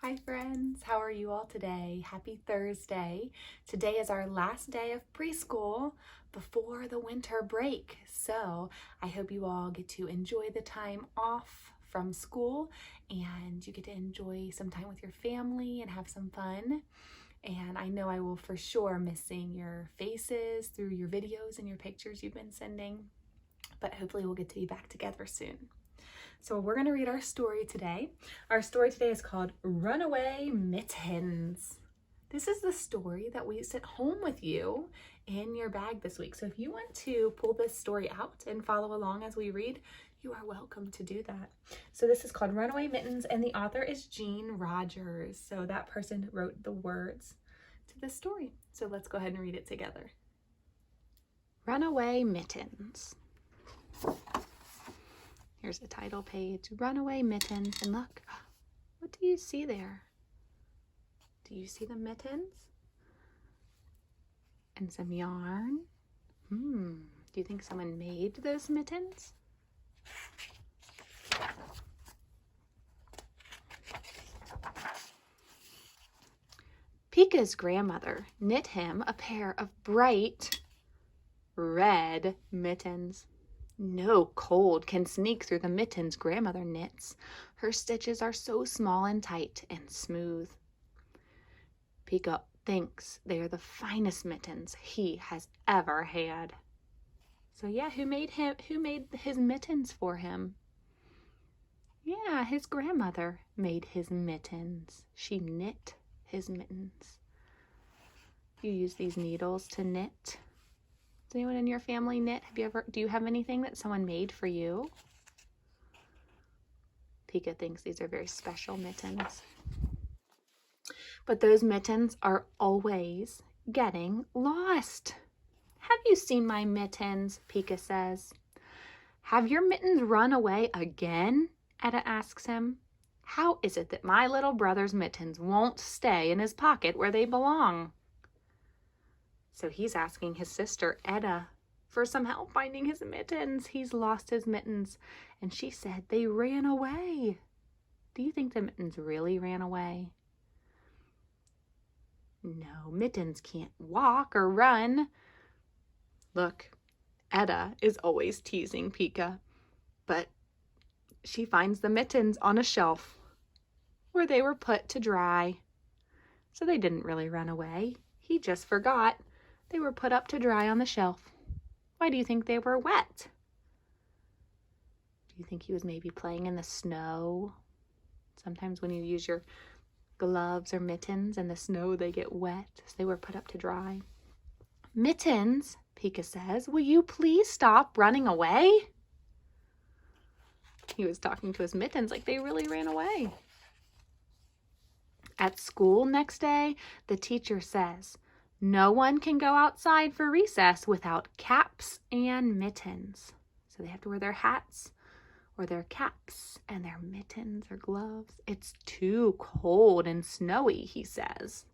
Hi friends, how are you all today? Happy Thursday. Today is our last day of preschool before the winter break. So I hope you all get to enjoy the time off from school and you get to enjoy some time with your family and have some fun. And I know I will for sure miss seeing your faces through your videos and your pictures you've been sending, but hopefully we'll get to be back together soon. So we're going to read our story today. Our story today is called Runaway Mittens. This is the story that we sent home with you in your bag this week. So if you want to pull this story out and follow along as we read, you are welcome to do that. So this is called Runaway Mittens, and the author is Jean Rogers. So that person wrote the words to this story. So let's go ahead and read it together. Runaway Mittens. Here's the title page, Runaway Mittens, and look, what do you see there? Do you see the mittens? And some yarn? Do you think someone made those mittens? Pika's grandmother knit him a pair of bright red mittens. No cold can sneak through the mittens grandmother knits. Her stitches are so small and tight and smooth. Pika thinks they are the finest mittens he has ever had. So yeah, who made his mittens for him? Yeah, his grandmother made his mittens. She knit his mittens. You use these needles to knit. Does anyone in your family knit? Do you have anything that someone made for you? Pika thinks these are very special mittens. But those mittens are always getting lost. Have you seen my mittens? Pika says. Have your mittens run away again? Etta asks him. How is it that my little brother's mittens won't stay in his pocket where they belong? So he's asking his sister, Etta, for some help finding his mittens. He's lost his mittens. And she said they ran away. Do you think the mittens really ran away? No, mittens can't walk or run. Look, Etta is always teasing Pika, but she finds the mittens on a shelf where they were put to dry. So they didn't really run away. He just forgot. They were put up to dry on the shelf. Why do you think they were wet? Do you think he was maybe playing in the snow? Sometimes when you use your gloves or mittens in the snow, they get wet. So they were put up to dry. Mittens, Pika says, will you please stop running away? He was talking to his mittens like they really ran away. At school next day, the teacher says, no one can go outside for recess without caps and mittens. So they have to wear their hats or their caps and their mittens or gloves. It's too cold and snowy, he says.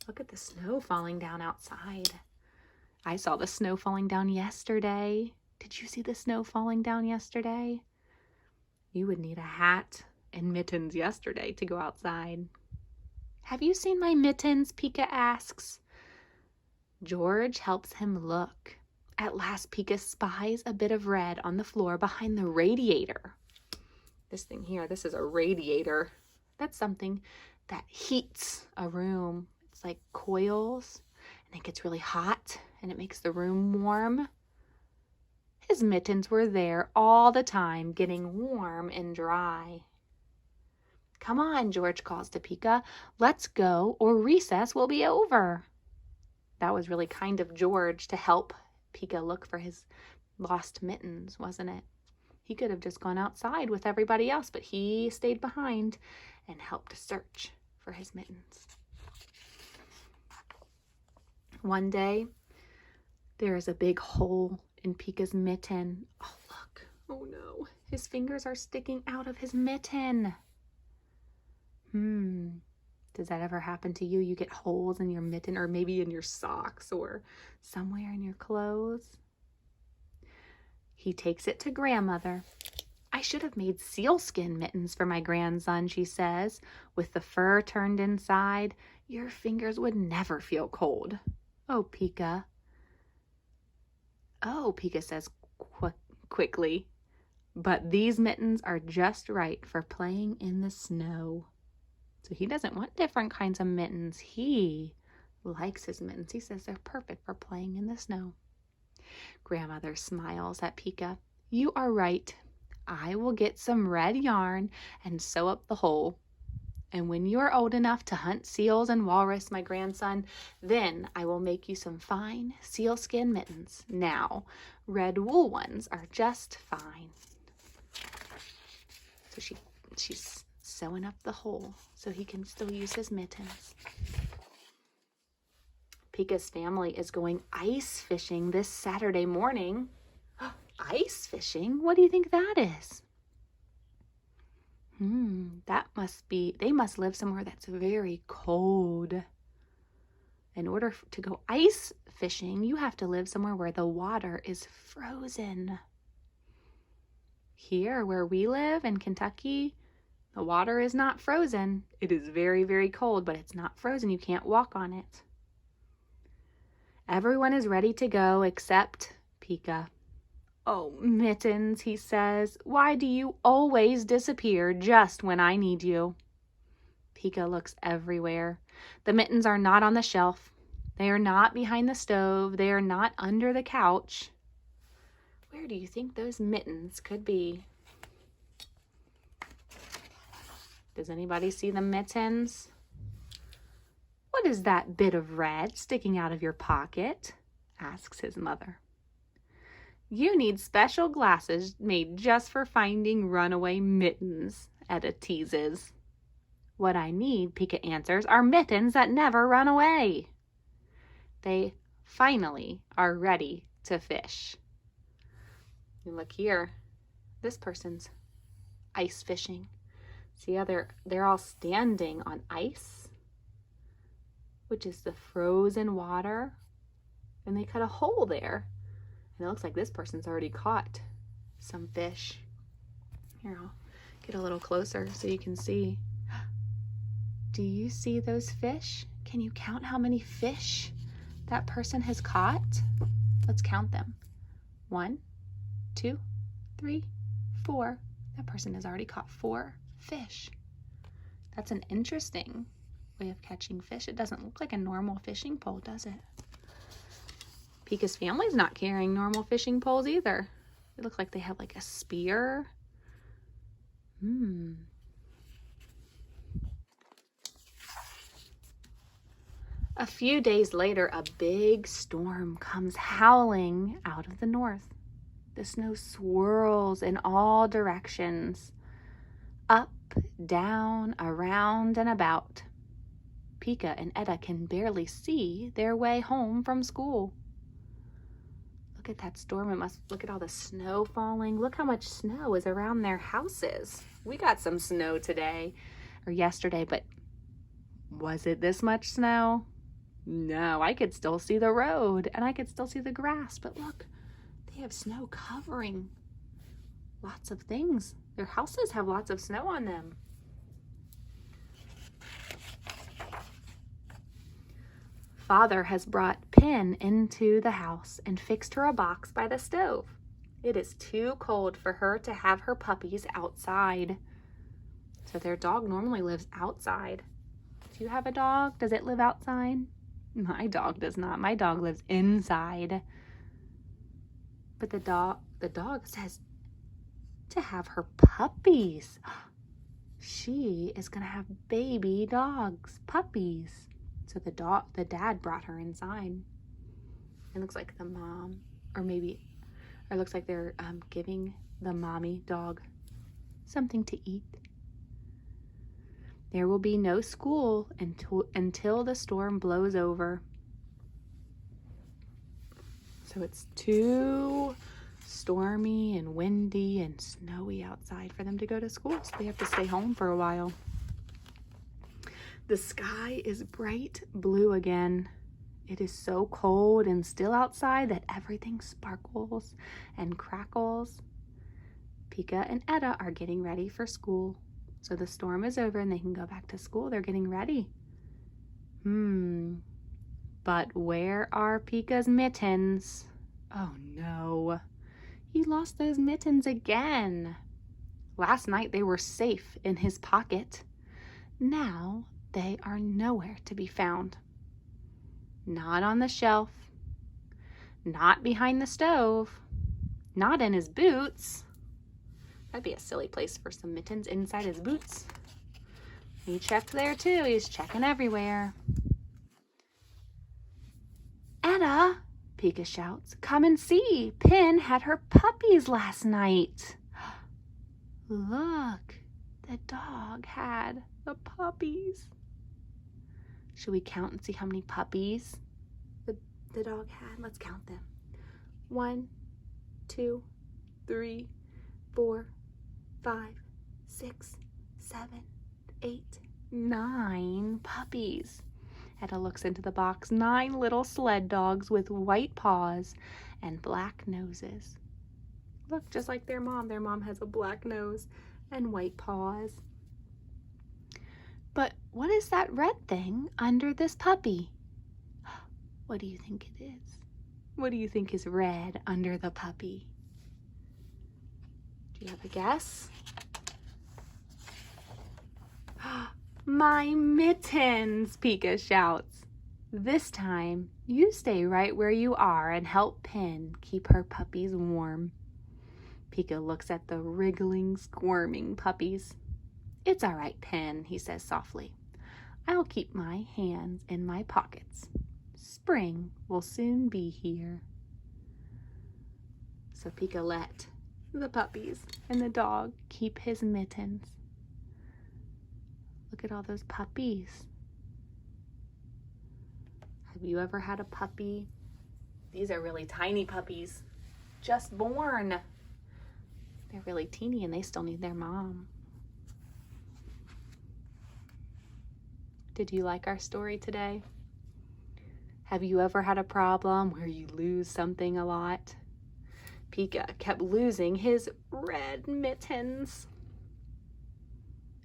Look at the snow falling down outside. I saw the snow falling down yesterday. Did you see the snow falling down yesterday? You would need a hat and mittens yesterday to go outside. Have you seen my mittens? Pika asks. George helps him look. At last, Pika spies a bit of red on the floor behind the radiator. This thing here, this is a radiator. That's something that heats a room. It's like coils, and it gets really hot, and it makes the room warm. His mittens were there all the time, getting warm and dry. Come on, George calls to Pika. Let's go, or recess will be over. That was really kind of George to help Pika look for his lost mittens, wasn't it? He could have just gone outside with everybody else, but he stayed behind and helped search for his mittens. One day, there is a big hole in Pika's mitten. Oh, look. Oh, no. His fingers are sticking out of his mitten. Does that ever happen to you? You get holes in your mitten or maybe in your socks or somewhere in your clothes? He takes it to grandmother. I I should have made sealskin mittens for my grandson, she says, with the fur turned inside. Your fingers would never feel cold. Oh, Pika. Oh, Pika says quickly. But these mittens are just right for playing in the snow. So he doesn't want different kinds of mittens. He likes his mittens. He says they're perfect for playing in the snow. Grandmother smiles at Pika. You are right. I will get some red yarn and sew up the hole. And when you are old enough to hunt seals and walrus, my grandson, then I will make you some fine sealskin mittens. Now, red wool ones are just fine. So she's sewing up the hole so he can still use his mittens. Pika's family is going ice fishing this Saturday morning. Ice fishing? What do you think that is? They must live somewhere that's very cold. In order to go ice fishing, you have to live somewhere where the water is frozen. Here, where we live in Kentucky, the water is not frozen. It is very, very cold, but it's not frozen. You can't walk on it. Everyone is ready to go except Pika. Oh, Mittens, he says, why do you always disappear just when I need you? Pika looks everywhere. The mittens are not on the shelf. They are not behind the stove. They are not under the couch. Where do you think those mittens could be? Does anybody see the mittens? What is that bit of red sticking out of your pocket? Asks his mother. You need special glasses made just for finding runaway mittens, Etta teases. What I need, Pika answers, are mittens that never run away. They finally are ready to fish. And look here, this person's ice fishing. See how they're all standing on ice, which is the frozen water, and they cut a hole there. And it looks like this person's already caught some fish. Here, I'll get a little closer so you can see. Do you see those fish? Can you count how many fish that person has caught? Let's count them. 1, 2, 3, 4. That person has already caught 4 fish. That's an interesting way of catching fish. It doesn't look like a normal fishing pole, does it? Pika's family's not carrying normal fishing poles either. It looks like they have like a spear. A few days later, a big storm comes howling out of the north. The snow swirls in all directions, up, down, around, and about. Pika and Etta can barely see their way home from school. Look at that storm. Look at all the snow falling. Look how much snow is around their houses. We got some snow today or yesterday, but was it this much snow? No, I could still see the road and I could still see the grass, but look, they have snow covering lots of things. Their houses have lots of snow on them. Father has brought Pin into the house and fixed her a box by the stove. It is too cold for her to have her puppies outside. So their dog normally lives outside. Do you have a dog? Does it live outside? My dog does not. My dog lives inside. But the dog says to have her puppies. She is going to have baby dogs, puppies. So the dad brought her inside. It looks like the mom, or it looks like they're giving the mommy dog something to eat. There will be no school until the storm blows over. So it's too stormy and windy and snowy outside for them to go to school, so they have to stay home for a while. The sky is bright blue again. It is so cold and still outside that everything sparkles and crackles. Pika and Etta are getting ready for school. So the storm is over and they can go back to school. They're getting ready. But where are Pika's mittens? Oh no, he lost those mittens again. Last night they were safe in his pocket. Now they are nowhere to be found. Not on the shelf, not behind the stove, not in his boots. That'd be a silly place for some mittens inside his boots. He checked there too. He's checking everywhere. Etta, Pika shouts, come and see. Pin had her puppies last night. Look, the dog had the puppies. Should we count and see how many puppies the dog had? Let's count them. 1, 2, 3, 4, 5, 6, 7, 8, 9 puppies. Etta looks into the box. 9 little sled dogs with white paws and black noses. Look, just like their mom. Their mom has a black nose and white paws. But what is that red thing under this puppy? What do you think it is? What do you think is red under the puppy? Do you have a guess? My mittens, Pika shouts. This time, you stay right where you are and help Pin keep her puppies warm. Pika looks at the wriggling, squirming puppies. It's all right, Pin, he says softly. I'll keep my hands in my pockets. Spring will soon be here. So Pika let the puppies and the dog keep his mittens. Look at all those puppies. Have you ever had a puppy? These are really tiny puppies, just born. They're really teeny and they still need their mom. Did you like our story today? Have you ever had a problem where you lose something a lot? Pika kept losing his red mittens.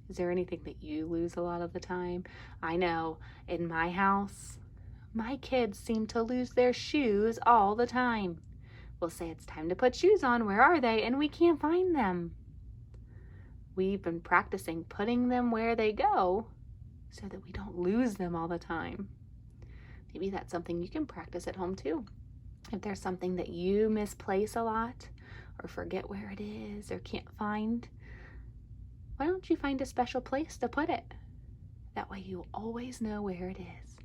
Is there anything that you lose a lot of the time? I know, in my house, my kids seem to lose their shoes all the time. We'll say it's time to put shoes on. Where are they? And we can't find them. We've been practicing putting them where they go so that we don't lose them all the time. Maybe that's something you can practice at home too. If there's something that you misplace a lot or forget where it is or can't find, why don't you find a special place to put it? That way you always know where it is.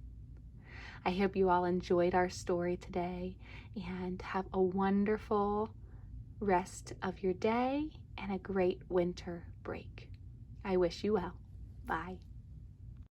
I hope you all enjoyed our story today and have a wonderful rest of your day and a great winter break. I wish you well. Bye.